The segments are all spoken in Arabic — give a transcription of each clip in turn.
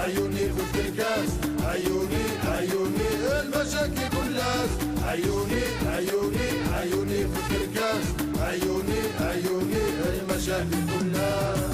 عيوني في الكاس، عيوني عيوني المشاكل كلها، عيوني عيوني عيوني في الكاس، عيوني عيوني المشاكل كلها.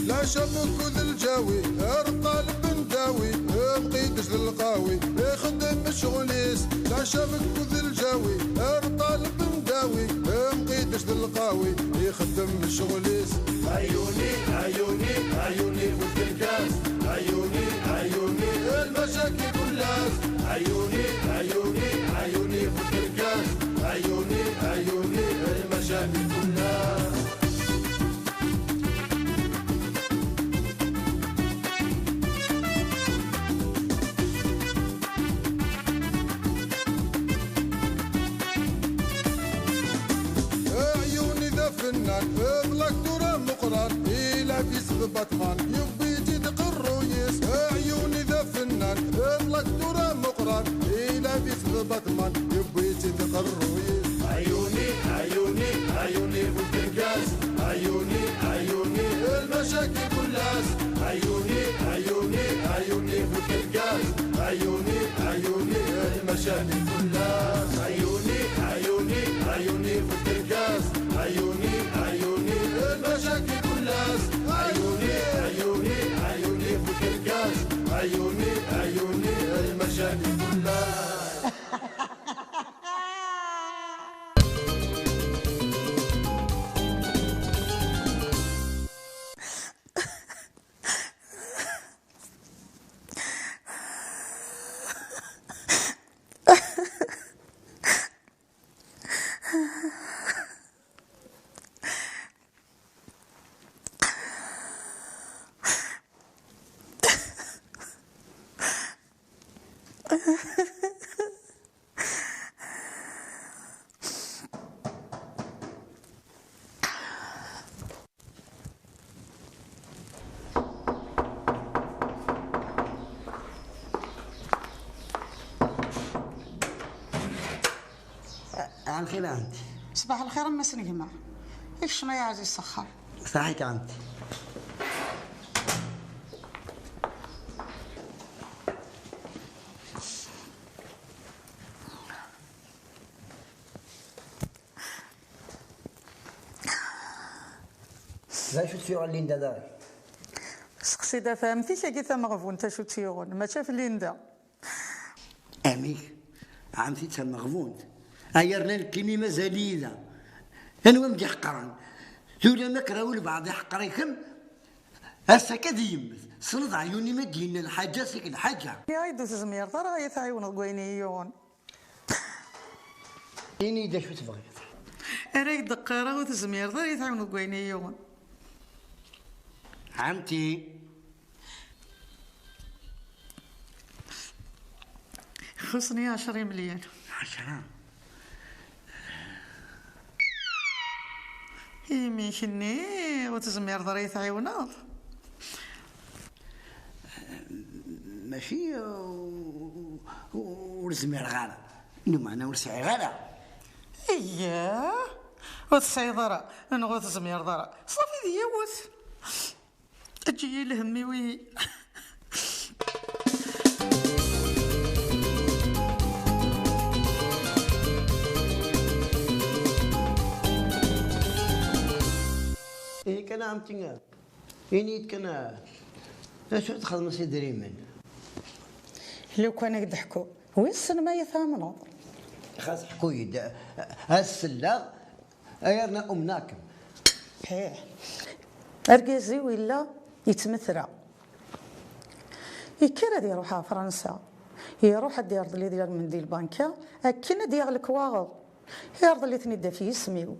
لا شبك ذي الجاوي الطالب نداوي مقيدش للقاوي يخدم الشغليس. لا شبك ذي الجاوي الطالب نداوي مقيدش للقاوي يخدم الشغليس. عيوني عيوني عيوني في الكاس، عيوني عيوني المشاكل كلها، عيوني عيوني عيوني في الكاس، عيوني عيوني المشاكل كلها. بلاك دورة مقران إلا في سب بطمان يبي يجيد قرويس. عيوني ذا فنان بلاك دورة مقران إلا في سب بطمان يبي يجيد قرويس. عيوني عيوني عيوني في الكاس، عيوني عيوني المشاكل كلها، عيوني عيوني عيوني في الكاس، عيوني عيوني المشاكل كلها. عيوني عيوني عيوني في الكاس، عيوني عيوني المشاكل كلها، عيوني عيوني عيوني في الكاس، عيوني عيوني المشاكل كلها. على الخير انت. صباح الخير ام سنيمه. ايش ما يا عزيز سخر؟ صحيك انت. لا شو تفيغ ليندا داري؟ سقسي دا فهمتيش كي تمغفون انت شو تفيغون ما شاف ليندا. اميك عمتي تمغفون ايرنا الكلمه زليله انا مدي حقران ثولا مكره البعض يحقريكم هسا كذي يمث صلد عيوني ما دينا الحاجه سيك الحاجه يا عيدو تزمير ترى يتعيون القوينيون إني دا شو تبغي أراك دقارة وتزمير ترى يتعيون القوينيون عمتي خصني 10 مليون 10 يميكني وتزمير ترى يتعيونات ماشي ورزمير غالا إنه معنا ورسعي غالا إياه وتسعي ضرا نغوت زمير ضرا صافي ديوت تجي لهمي وي إيه كان عمتي إني كان شو تخدم سيدري من لو كان يضحكوا وين السينما يثامنوا خاص حكوي هالسلا ايرنا امناكم هيه ارقازي ولا يتمثرى يكرا دي يروح فرنسا يروح دير لي ديال من دي البنكه اكن ديال الكواغ يرض لي تندى في اسميو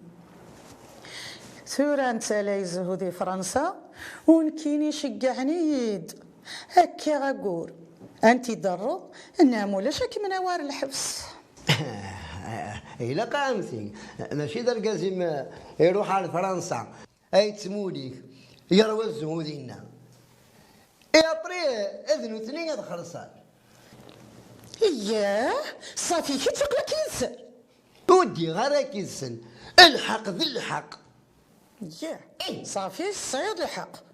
ثورة انت لا يزهو دي فرنسا ونكيني شقعني يد هكا غاقول انتي ضرو انها مولاش كي من اوار الحبس إلا قامتي ماشي دركازي يروح على فرنسا أي تسموليك يروى الزهودينا يا طريق إذن وثنين خلصان اياه صافي كي تقلق ينسى. ودي غير كيسن الحق ذي الحق. ياه صافي الصيد الحق.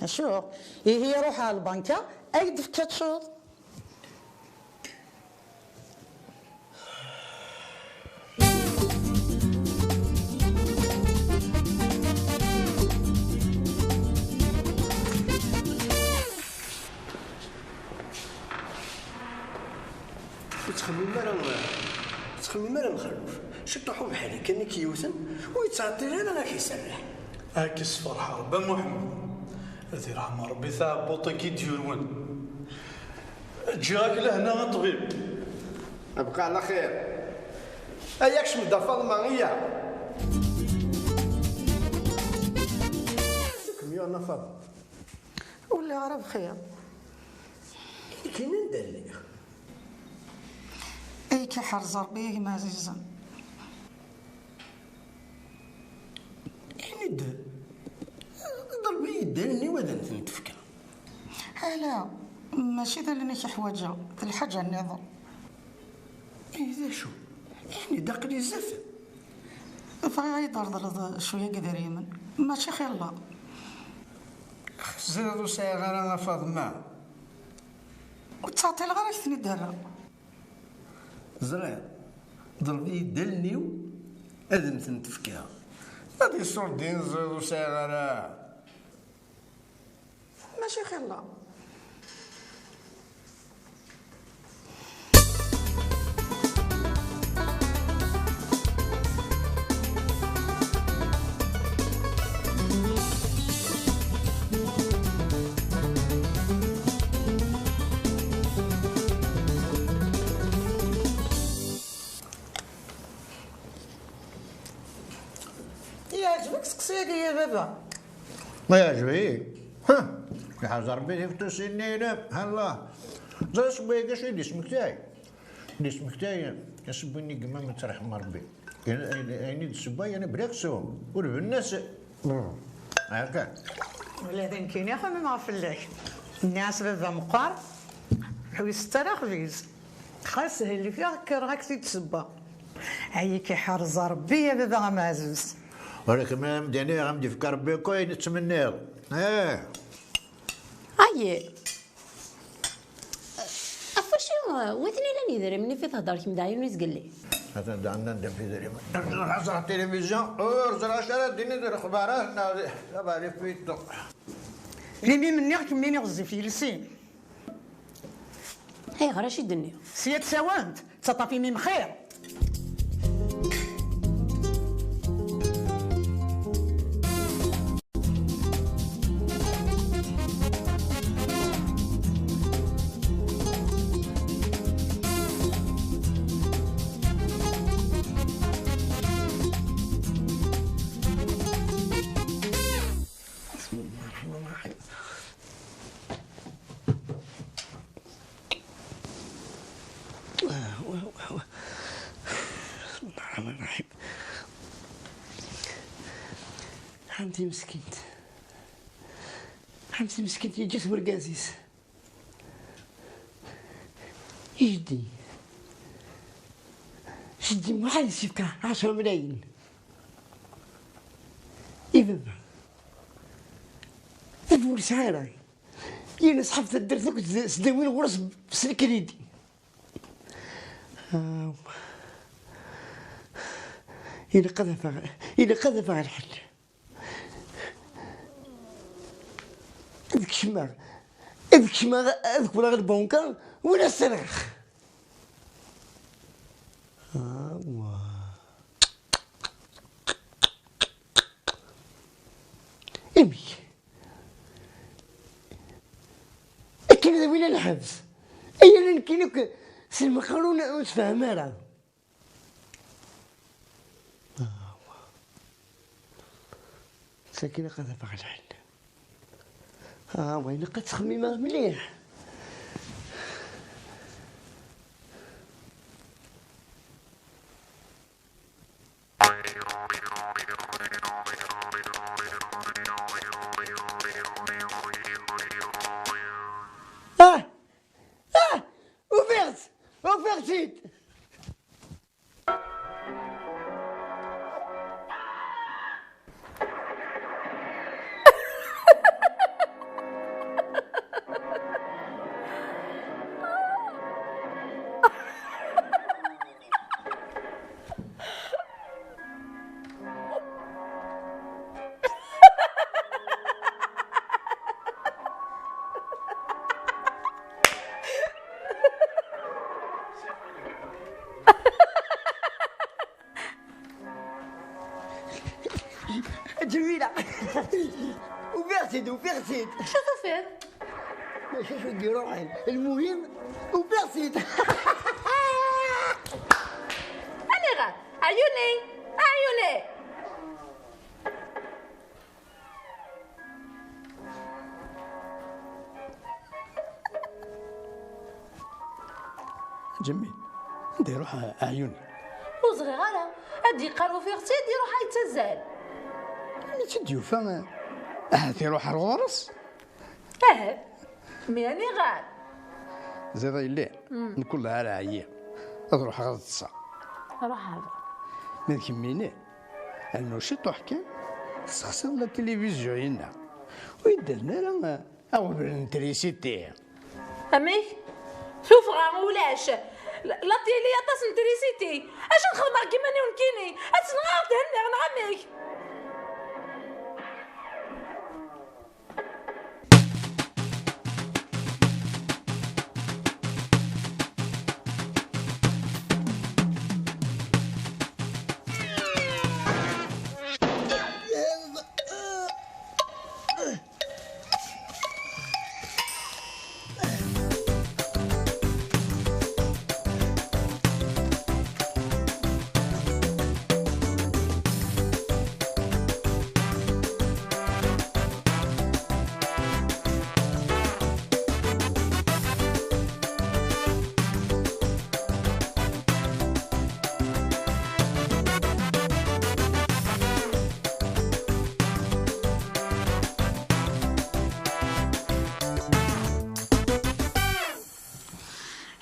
شو هي روحها البنكة اي دفكة تشوط. تخمم مرة مخلوف شطحو بحالي كان كيوثن ويتعطي انا غير كيسرح. اكس فرحة با محمد هذي رحمة ربي تاع بوطي كي ديرون جاك لهنا طبيب. ابقى على خير. اياكش مدا فاطمه هي كم يوم فاطمه ولا عرف خير. كاين ندير اي كي حرز ربي ما عزيزا. يعني ضربي يدلني وذا نتفكر. لا ماشي ذا اللي نيك حواجه ذا الحاجه النظر. اذا شو يعني داق لي الزفن فغا يضرضر شويه قدر يمن ماشي خير لا. زيدو سايغ انا فاطمه وتعطي الغرا ثني دارها. زرع ضربي يدلني اذن نتفكر. غادي صور دين زيدو سايغ انا ماشي خير لا. يعجبك سقسيك يا بابا؟ ما يعجبك ها في حاجه ربي في تسنين هلا زي شويه كاش اللي اسمك تاعي اللي اسمك تاعي كسبني كما ما ترحم ربي يعني السباي انا بريكسهم والناس هكا ولا ذا كاين يا خويا ما فلاك الناس بابا مقار حويس ترى خبيز خاص اللي فيها كراك تتسبى هي كي حرز ربي يا بابا ما عزوز. ولكن ما مداني غنبدي في ربي كوين نتمنى اي افاشي وثني لاني داري مني في تهضر كي مدعين يزقل لي هذا عندنا ندير في ذري نحضر التلفزيون زرا شرا ديني دير اخبارات دابا لي فيتو لي مني كمليني غزي في لسين. هاي غير شي الدنيا سياد سوانت تطافي من خير. بسم الله الرحمن الرحيم. حمدي مسكينت حمدي مسكينت يجيس ورقازيس يجدي جدي ما حد يسيبك 10 ملايين إذا تدور سعارة يا صحفت الدرتك سداوين غرس بسلك ريدي إلى قذف على الحل اذك شماغ اذك ولا البنكة ولا الصراخ. امي كان ذا وين الحبس ايا كاينك سلم قالوا نتفاهم راه ساكنه قذف على الحل. وين قد تخميمه مليح. جميلة وبيغسد وبيغسد شو تفيد؟ ماشي شو دير روحي المهم وبيغسد أنا غاد عيوني عيوني. جميل دير روح عيوني. وصغيرة أدي قالوا في غسيل يروح يتزال. اللي تديوفا هاتي روح الغرس. مياني غاد زيد الليل نقول لها على عيا تروح غاد تصا روح هذا من كميني انه شي طحكان تسخسر لا التلفزيون هنا ويدرنا راه اول بالانتريسيتي. أمي شوف راه ولاش لا تيلي طاس انتريسيتي اش نخدم كيما ني ونكيني اتنغاط هنا نعمك.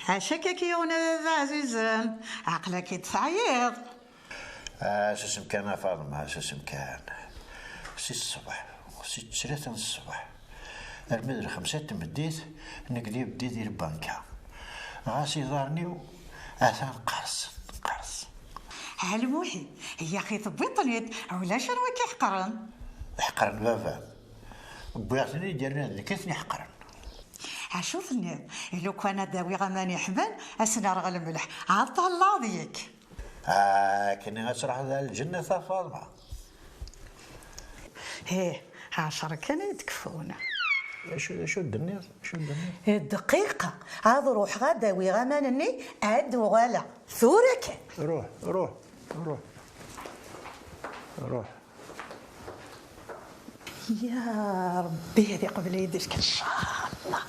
عاشاك كي وانا عزيزان عقلك يتعيط. سي مكان فاطمة سي مكان سي الصباح سي 3 الصباح المدر 5 تمديت نقدي بديت دير بانكا غاسي ضارني اثان قرص علموحي يا اخي طبيطنيت ولا شنو كيحقرن حقرن بابا بغيتني ديرنا ذكرتني حقرن عشوفني لو كان داوي غماني حمل اسنا رغل الملح عاد طلع ذيك. كنا غتروح للجنة فاطمة. ايه 10 كانوا يتكفونا. شو الدنيا الدقيقة عاد روح غدا وغمانني عاد وغالا ثورك. روح يا ربي هذه قبل يدك ان شاء الله.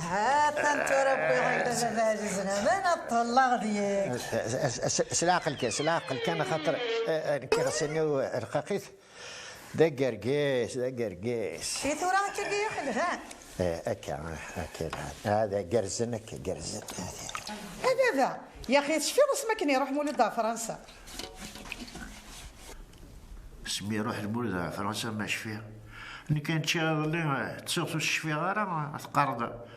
هات انت ربي غير عزيزنا ما نطلع ديك. سلاقل كان خاطر كي غسلنيو رقاقيت دا قرقيس في ثورة هكا يخلها هكا هذا قرزن هذا يا اخي شفي رسمك اني يروح مولد فرنسا. سمي يروح المولد فرنسا ما شفيها اللي كانت شي اللي تسوق الشفيه راه تقرض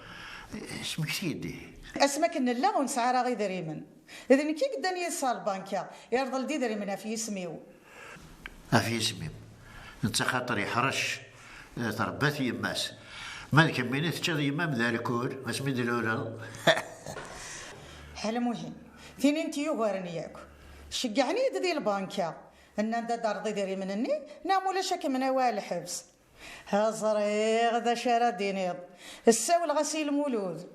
اسمك سيدي اسمك نلا ونسعى راه غير دريمن اذا كي قداني يسال بانكا يرضى لدي دريمن في اسميو في اسمي انت خاطر يحرش تربات يماس ما كميني تشاد يمام ذلكور اسمي دلولا حال مهم فين انت يغارني ياك شجعني دي البانكا ان دار ضي دريمنني نعم ولا شك من اوال الحبس هازريغ ذا شارع دينيض الساول غسيل مولود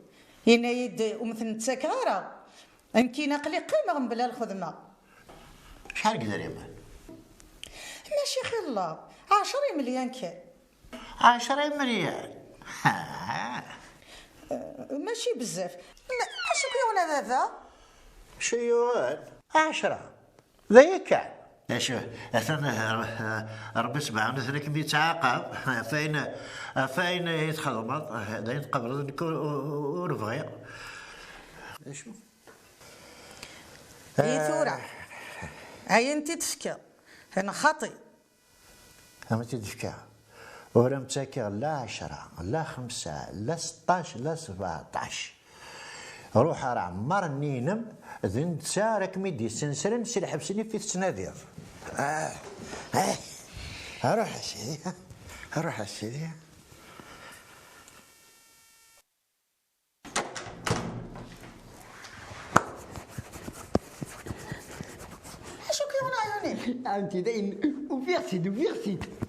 هنا يد ومثل التكارة انكي نقلي قيمة بلا الخدمة. شحال قدر يما؟ ماشي خي الله 10 مليون كان 10 مليون ماشي بزاف اشو كيونا هذا شيوان 10 ذا كان شوف انا ربي سبحانه وتعالى كي يتعاقب فين يتخدم هذا يتقبل ورفغي شوف ثورة هاي انت تفكى انا خاطي اما تدفكى ورا متاكي لا 10 لا 5 لا 16 لا 17 روح راه عمرني نم ذن تسارك ميدي سنسرن سير حبسني في السنادير اروح يا سيدي عمتي داين وفيغسيد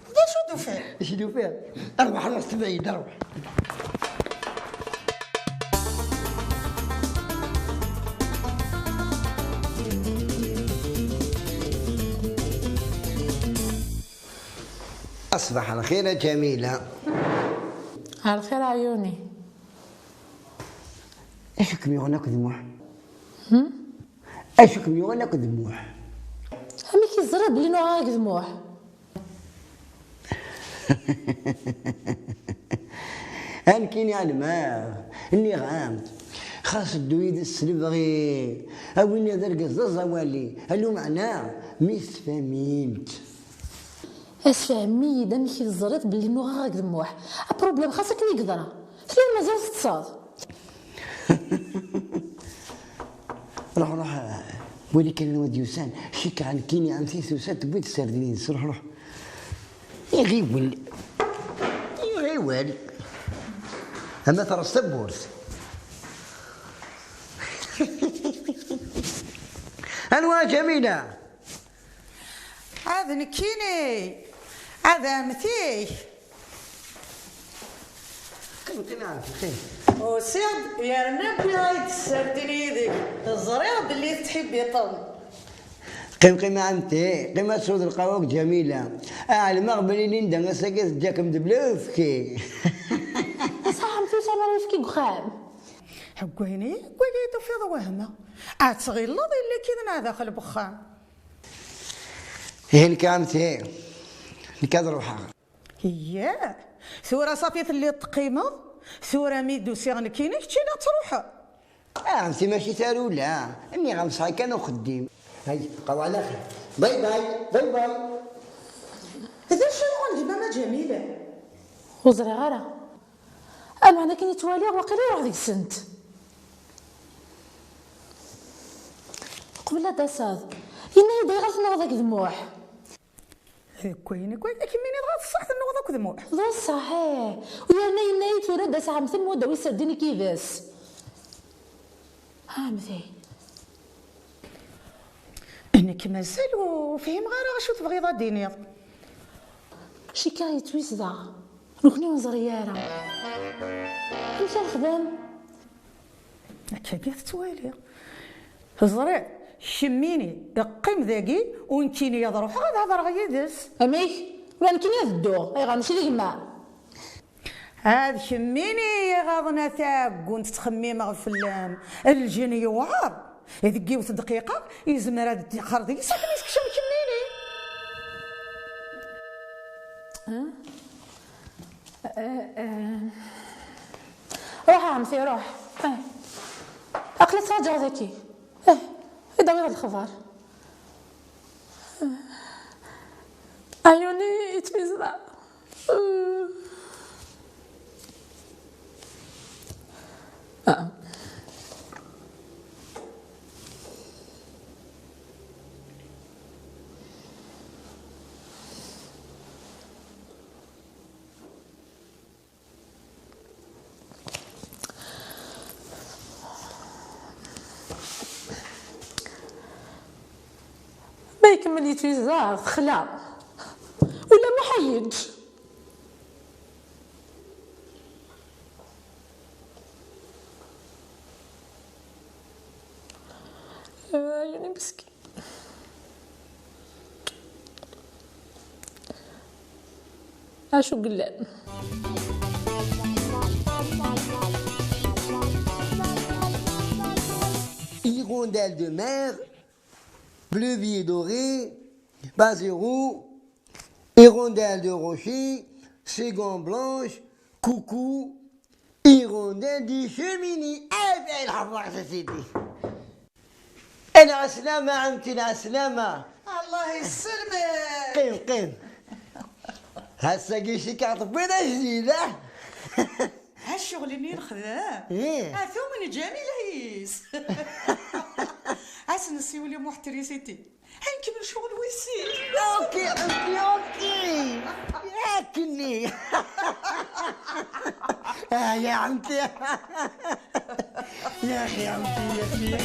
دا شو دوفير؟ اش يدو فيها؟ اروح راس بعيد اروح. أصبح على خير يا جميلة. على خير عيوني. أشكم يغناك دموع. أشكم يغناك دموع. همي كيزرب بلي نوعاك دموع. أنا كيني الماء إني غامت خاص الدويد السلبغي أويني ذا القصة زوالي هلو معناه ميس فاميمت. اسفهمي دامي كيزرب بلي نوعاك دموع. بروبليم خاصك نقدرها. فين مازال تصاد. روح ولي كان الواد يوسان شيك عن كيني عن سيس يوسان تبغي تسردينيس روح يغيب والي اما ترى السبورس. انواع جميله هذا نكيني هذا مثيك كنت نعرف خير وسيد يا رنبي هاي تسردني يديك الزرير باللي تحبي طن قيمة عمتي قيمة سود القواك جميلة المغبلي اللي ندى ساكس جاكم دبلوفكي صح عمتي سامر يفكي قخام حقويني قويتو في ضوهمه عاد صغير لا اللي كذا داخل بخام هي عمتي نكاد روحها هي ثورة صافية اللي تقيمه ثورة ميدو سيغن كينك تشينا تروحها عمتي ماشي تارولا اني غنصحي كان وخديم هاي بقاو على خير باي باي باي باي. هذا شنو عندي ماما جميلة وزري غارة أنا كي نتوالي واقيلا يروح ديك السنت قبل هذا صاد إنا يدي غير نغضك دموع كويني كميني ضغط الصح نغضك دموع ضو صحيح ويانا ينا يتورد ساعة مثل مودة ويسرديني كيفاس ها مثي انك مازال وفهم غير شو تبغي ضديني شي كاي تويسدا نكوني وزريارة مشى نخدم كبير توالي زريع شميني قيم ذاكي ونكيني يا ضروح غاد هضر غيدس أميك ولا نكيني الدو أي غنمشي ليك ما هاد شميني غاضنا تاك كنت تخميم غفلام الجن يوعر يدقي وث دقيقة يزمر هاد الدقار ديك ساكن يسكشم كميني روح عمتي روح أقلت راجع ذكي إذا غير الخبر عيوني يتفزع ما يكمل يتوزع خلا ولا محيد يعني مسكين اشو قلان Hirondelle de mer, bleu doré, baséroux, hirondelle de rocher, ségon blanche, coucou, hirondelle du cheminée. Eh الحفاظ سيدي. العسلامة عمتي العسلامة. الله يسلمك قيم هسا قيشك عطبنا جديدة. هالشغل اللي نخدم ايه ثومني جميلة هيس عسى نسيو اليوم محتريسيتي هنكمل شغل ويسير اوكي اوكي ياكلني يا عمتي يا اخي عمتي يا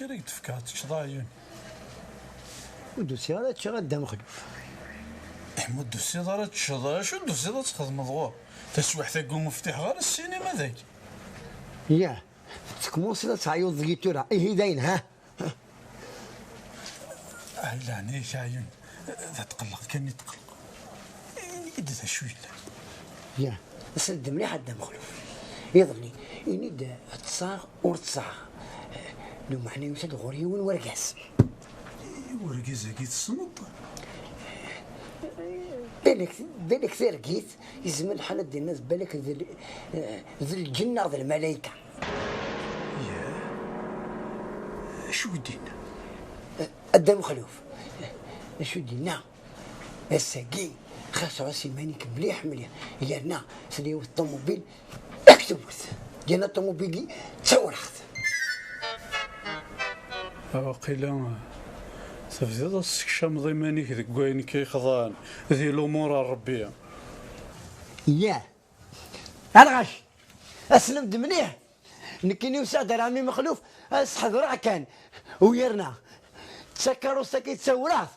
اش راك تفكر تشضى عيون؟ ودوسي راه تشي غدا مخلوف. احمد دوسي راه تشضى، شو دوسي راه تخدم ضوا تسوح ثاقو مفتاح غير السينما ذاك. ياه تكموص تعيط ذيتو راه إيه داين ها. لا عنيك عيون ذا تقلق كان يتقلق يدها شويه. ياه سد مليح هدا مخلوف يظني ينيد تصاغ ورتصاغ لو معني يوسد غوريون ورقاس. ورقاس كي تصمد بالك ثيركيت يزمن الحالة ديال الناس بالك ذي الجنة ذي الملائكة. ياه شو دينا؟ هدا مخلوف شو دينا؟ الساقي خاصو راسي مانيك مليح مليح يانا سديو الطوموبيل اكتبوت ديالنا الطوموبيل تورخت. واقيلا صافي هذا السكشام ضيمانيك ذاك وين كيخضان ذي الامور الربيه. ياه الغش اسلمت مليح نكيني وسعد رامي مخلوف اصحاب راه كان ويرنا تسكروا سكيت سورات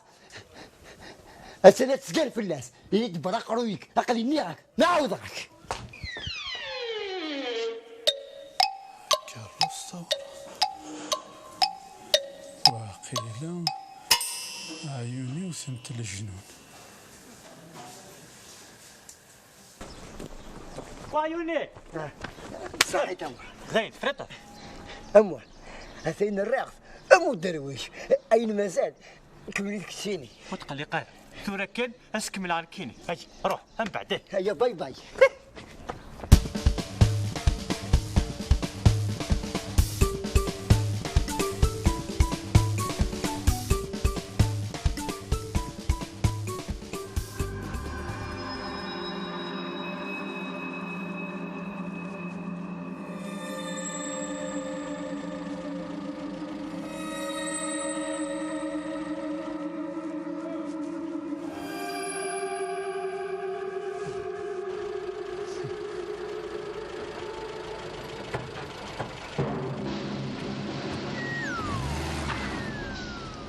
اسنات تسقال في الناس يدبر قرويك اقل نياك نعوضك. كالرصة واقيلا عيوني وسمت الجنون. وعيوني صحيت امور زين فرطت امور اثين الرغف امو الدرويش اين ما زاد كملي تكسيني وتقلي قال ثورة كان اسكمل على الكيني هاي روح من بعدين. هيا باي باي.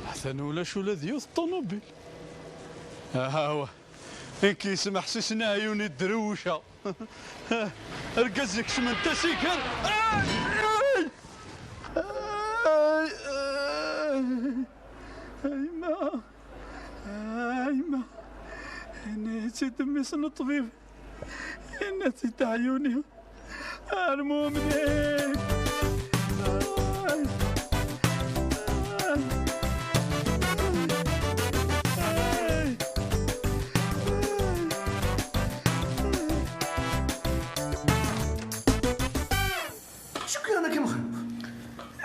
حسن ولا شو ذيوث الطوموبيل ها هو إنك يسمح سسنا عيوني الدروشه ركزك سمنت سيكر. ايما ايما انا دمي سن الطبيب انا تيت عيوني المهم ليك.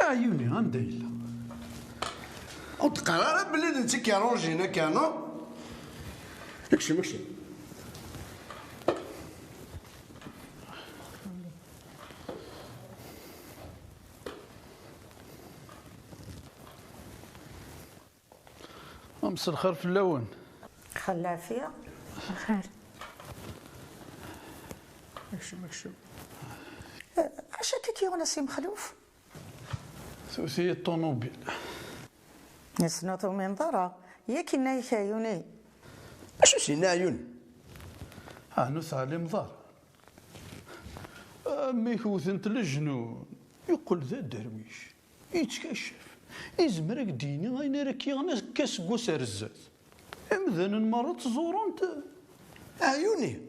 عيوني غندايلا وتقرر بلي انت كيروجينا كانوا اكشم امس الخير في اللون خلها فيها خير اكشم اش تيتي وانا سي مخلوف ثوثية الطوموبيل نسنوتو من ضرا ياك نايك عيوني اش سينا عيون نوث على مضار مي كوثنت الجنون يقول ذا الدرويش يتكشف يزمرك ديني غينا راك يغنى كاس قوسار الزات امذن المرة تزورنت عيوني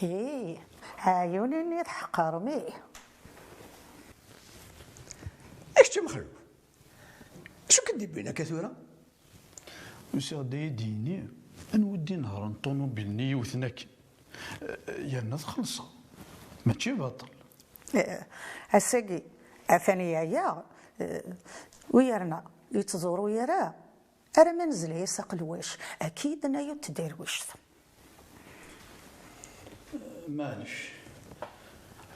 ايه عيوني يتحقر ميه اش مخلوف شو كدير بينا كثيرة وسي غدا ديني نودي نهار الطوموبيل ني يوثناك يا الناس خلصها ماشي باطل. الساقي عفاني يا ويرنا يتزوروا يراه ارا منزل يساق الواش اكيد انا تدير واش معليش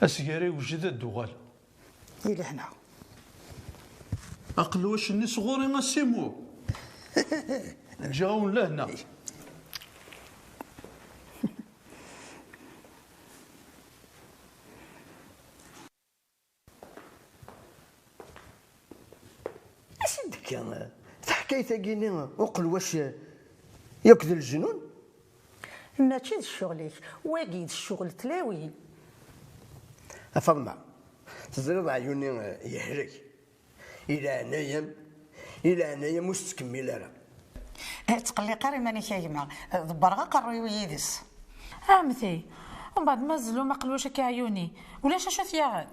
اسكاري وجد الدغال الى هنا اقل واش اني صغوري غاسيمو جاون لهنا تاقيني وقل واش ياكد الجنون. ماشي الشغليك واقيد الشغل تلاوين. فاطمة تزرد عيوني يهلك إلى عنايا مش تكمل راه تقلي قاري ماني كايمة ضبرغا قريو يدس عمتي ومن بعد ما زلوا ما قلوش هكا عيوني ولا شاشة ثياغن.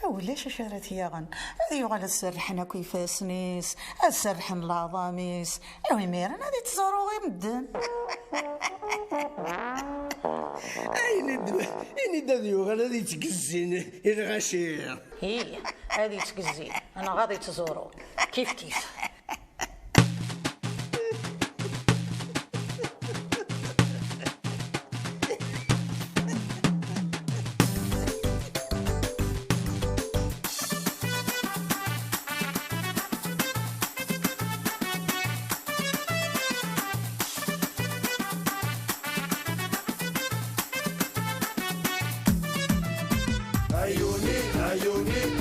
ولاش شارت ياغن هذه يغال السرحنا كيفاس نيس السرحن العظاميس الميران هذه تزورو غير مدن. إني داد يغال هذه تقزين الغشير. هي هذه تقزين انا غادي تزورو كيف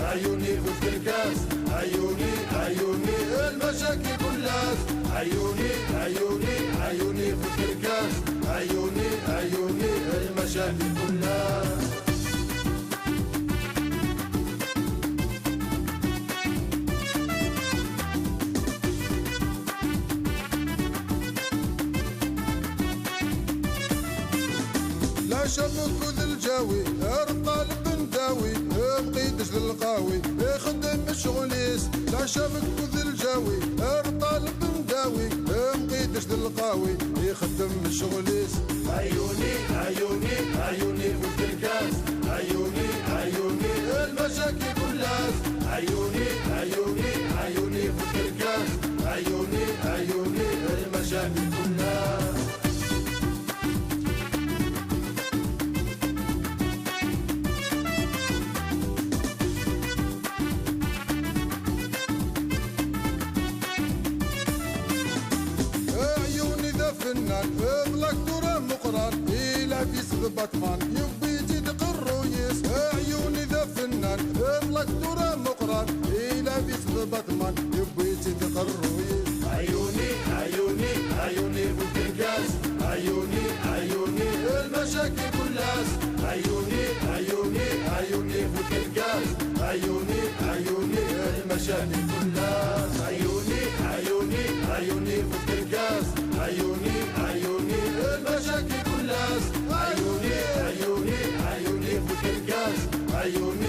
عيوني في الكاس، عيوني المشاكل كلها، عيوني في الكاس، عيوني المشاكل كلها. لا شبك ذي الجاوي ارقى البنداوي بقيدش للقاوي يخدم الشغليس. لا شبك ذي الجاوي ارقى البنداوي بقيدش للقاوي يخدم الشغليس. عيوني في الكاس، عيوني المشاكل كلها، عيوني في الكاس، عيوني المشاكل كلها. فضلك ترى مقران إلى في سب بطمان يبي تدق الرويس. عيوني ذا فنان فضلك ترى مقران إلى في سب بطمان يبي تدق الرويس. عيوني في الكاس، عيوني المشاكل كلها، عيوني في الكاس، عيوني المشاكل كلها. عيوني في الكاس، عيوني المشاكل كلها، عيوني في الكاس، عيوني